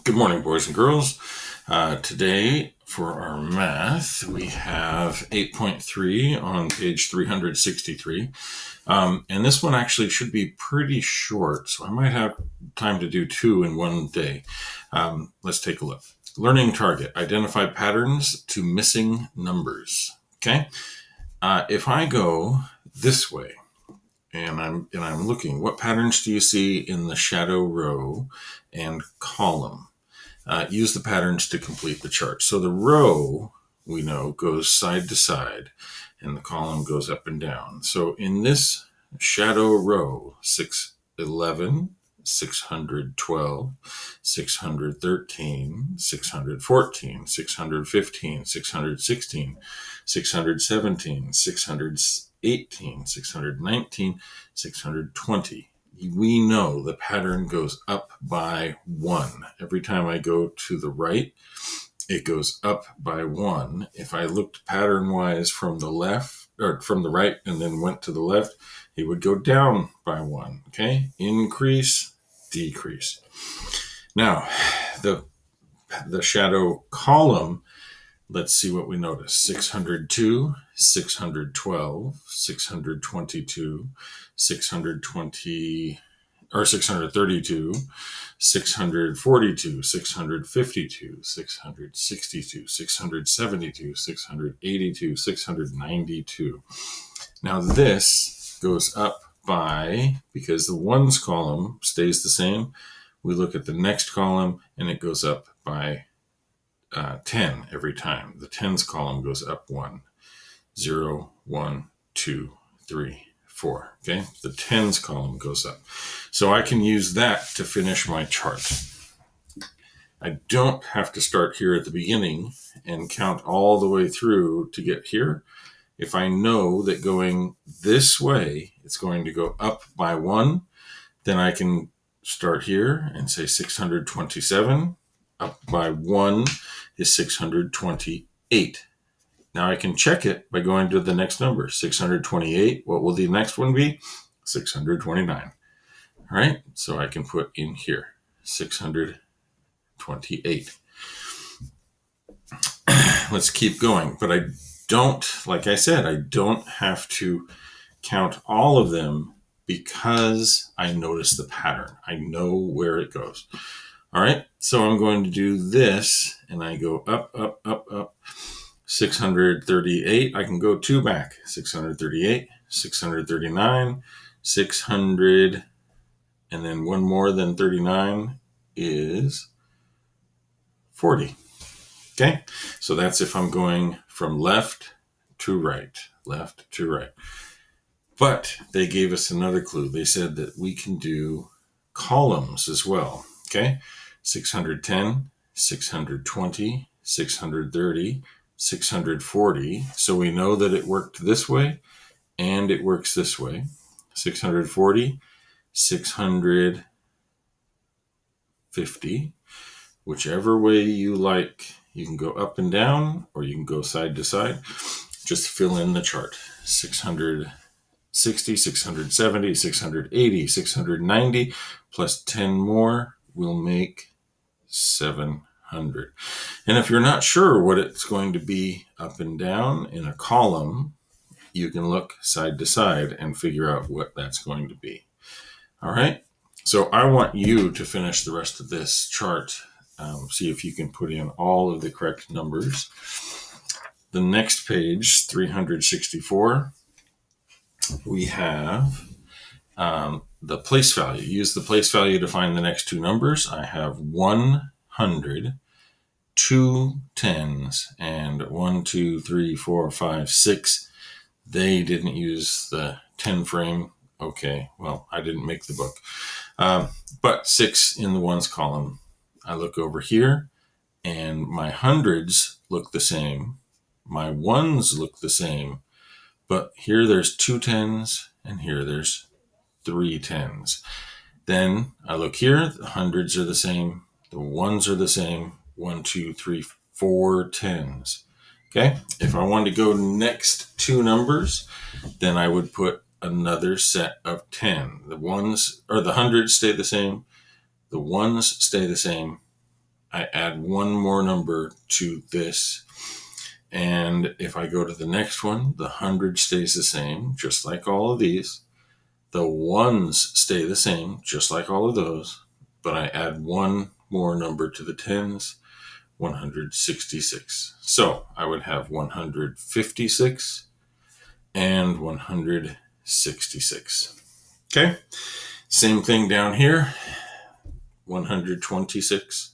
Good morning, boys and girls. Today, for our math, we have 8.3 on page 363. And this one actually should be pretty short, so I might have time to do two in one day. Let's take a look. Learning target, identify patterns to missing numbers. Okay. If I go this way, and I'm looking, what patterns do you see in the shadow row and column? Use the patterns to complete the chart. So the row, we know, goes side to side, and the column goes up and down. So in this shadow row, 611, 612, 613, 614, 615, 616, 617, 618, 619, 620. We know the pattern goes up by 1. Every time I go to the right, it goes up by 1. If I looked pattern-wise from the left, or from the right and then went to the left, it would go down by 1. Okay? Increase, decrease. Now, the shadow column, let's see what we notice. 602, 612, 622, 620, or 632, 642, 652, 662, 672, 682, 692. Now this goes up by, because the ones column stays the same, we look at the next column and it goes up by 10 every time. The tens column goes up 1. 0, 1, 2, 3, 4. Okay, the tens column goes up. So I can use that to finish my chart. I don't have to start here at the beginning and count all the way through to get here. If I know that going this way, it's going to go up by 1, then I can start here and say 627. Up by 1 is 628. Now I can check it by going to the next number, 628. What will the next one be? 629. All right, so I can put in here 628. Let's keep going, but I don't, like I said, I don't have to count all of them because I notice the pattern. I know where it goes. All right, so I'm going to do this, and I go up, up, up, up. 638, I can go 2 back. 638, 639, 600, and then one more than 39 is 40. Okay, so that's if I'm going from left to right, left to right. But they gave us another clue. They said that we can do columns as well. Okay, 610, 620, 630, 640. So we know that it worked this way and it works this way. 640, 650, whichever way you like. You can go up and down or you can go side to side. Just fill in the chart. 660, 670, 680, 690 plus 10 more will make 700. And if you're not sure what it's going to be up and down in a column, you can look side to side and figure out what that's going to be. All right. So I want you to finish the rest of this chart. See if you can put in all of the correct numbers. The next page, 364, we have the place value. Use the place value to find the next two numbers. I have 100, 2 tens, and 1, 2, 3, 4, 5, 6. They didn't use the 10 frame. Okay, well, I didn't make the book. But 6 in the ones column. I look over here, and my hundreds look the same. My ones look the same. But here there's 2 tens, and here there's 3 tens. Then I look here, the hundreds are the same, the ones are the same, 1, 2, 3, 4 tens. Okay, if I wanted to go next two numbers, then I would put another set of 10. The ones or the hundreds stay the same, the ones stay the same, I add one more number to this. And if I go to the next one, the 100 stays the same, just like all of these. The ones stay the same, just like all of those. But I add one more number to the tens, 166. So I would have 156 and 166. Okay. Same thing down here, 126.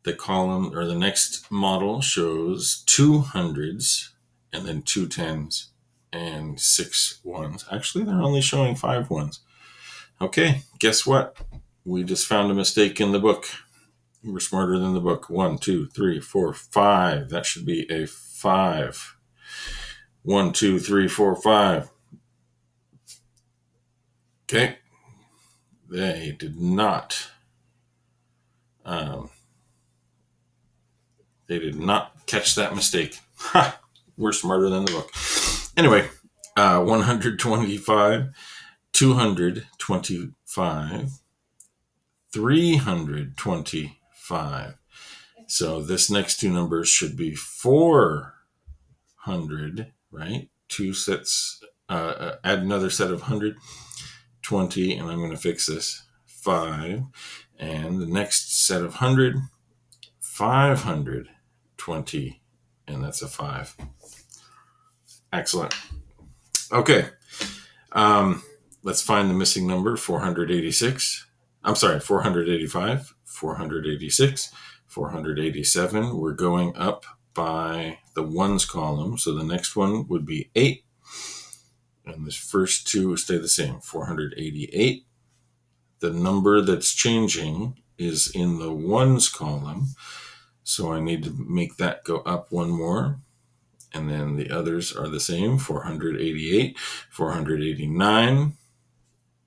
The column or the next model shows 2 hundreds and then 2 tens and 6 ones. Actually, they're only showing 5 ones. Okay, guess what? We just found a mistake in the book. We're smarter than the book. 1, 2, 3, 4, 5. That should be a 5. 1, 2, 3, 4, 5. Okay. They did not. They did not catch that mistake. Ha! We're smarter than the book. Anyway, 125, 225, 325. So this next two numbers should be 400, right? Two sets, add another set of 100, 20, and I'm going to fix this, 5. And the next set of 100, 520, and that's a 5. Excellent. Okay. Let's find the missing number, 486. I'm sorry, 485, 486, 487. We're going up by the ones column. So the next one would be 8. And the first two stay the same, 488. The number that's changing is in the ones column. So I need to make that go up one more. And then the others are the same, 488, 489.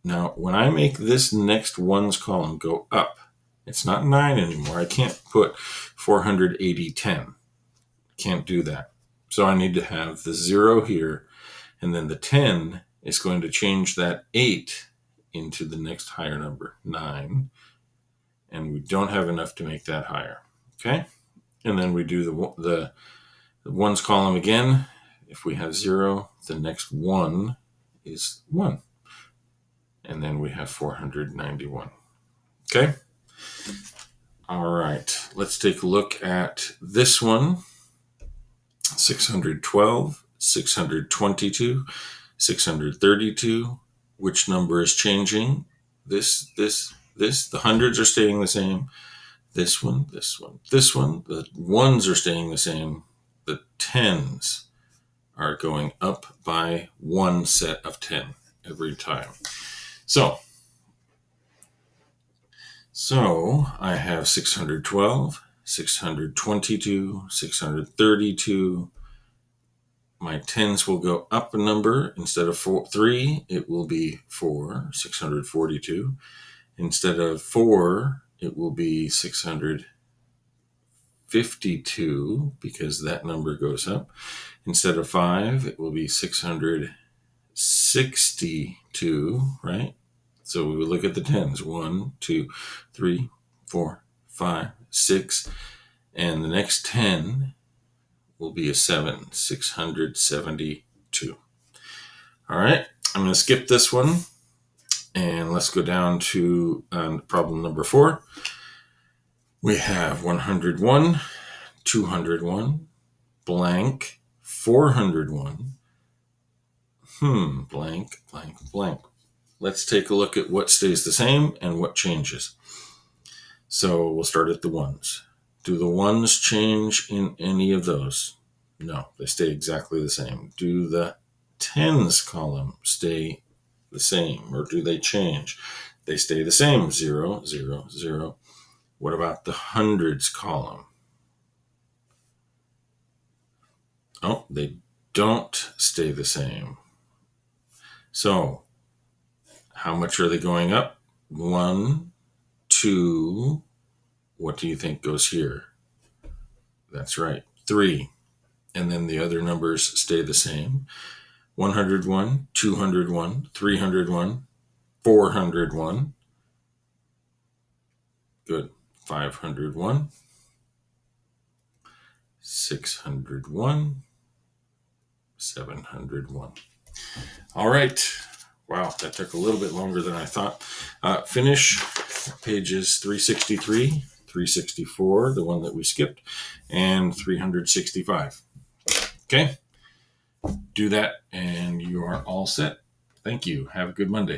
Now, when I make this next ones column go up, it's not 9 anymore. I can't put 480, 10. Can't do that. So I need to have the 0 here, and then the 10 is going to change that 8 into the next higher number, 9. And we don't have enough to make that higher. Okay? And then we do the ones column again. If we have 0, the next 1 is 1. And then we have 491. Okay? All right. Let's take a look at this one. 612, 622, 632. Which number is changing? This. The hundreds are staying the same. This one. The ones are staying the same. The tens are going up by one set of 10 every time. So I have 612, 622, 632. My tens will go up a number. Instead of 3, it will be 4, 642. Instead of 4, it will be 652 because that number goes up. Instead of 5, it will be 662, right? So we would look at the tens. 1, 2, 3, 4, 5, 6. And the next 10 will be a 7, 672. All right, I'm going to skip this one. And let's go down to problem number 4. We have 101, 201, blank, 401, blank, blank, blank. Let's take a look at what stays the same and what changes. So we'll start at the ones. Do the ones change in any of those? No, they stay exactly the same. Do the tens column stay the same, or do they change? They stay the same, 0, 0, 0. What about the hundreds column? Oh, they don't stay the same. So how much are they going up? 1, 2. What do you think goes here? That's right, 3. And then the other numbers stay the same. 101, 201, 301, 401. Good. 501. 601, 701. All right. Wow, that took a little bit longer than I thought. Finish pages 363, 364, the one that we skipped, and 365. Okay, do that and you are all set. Thank you. Have a good Monday.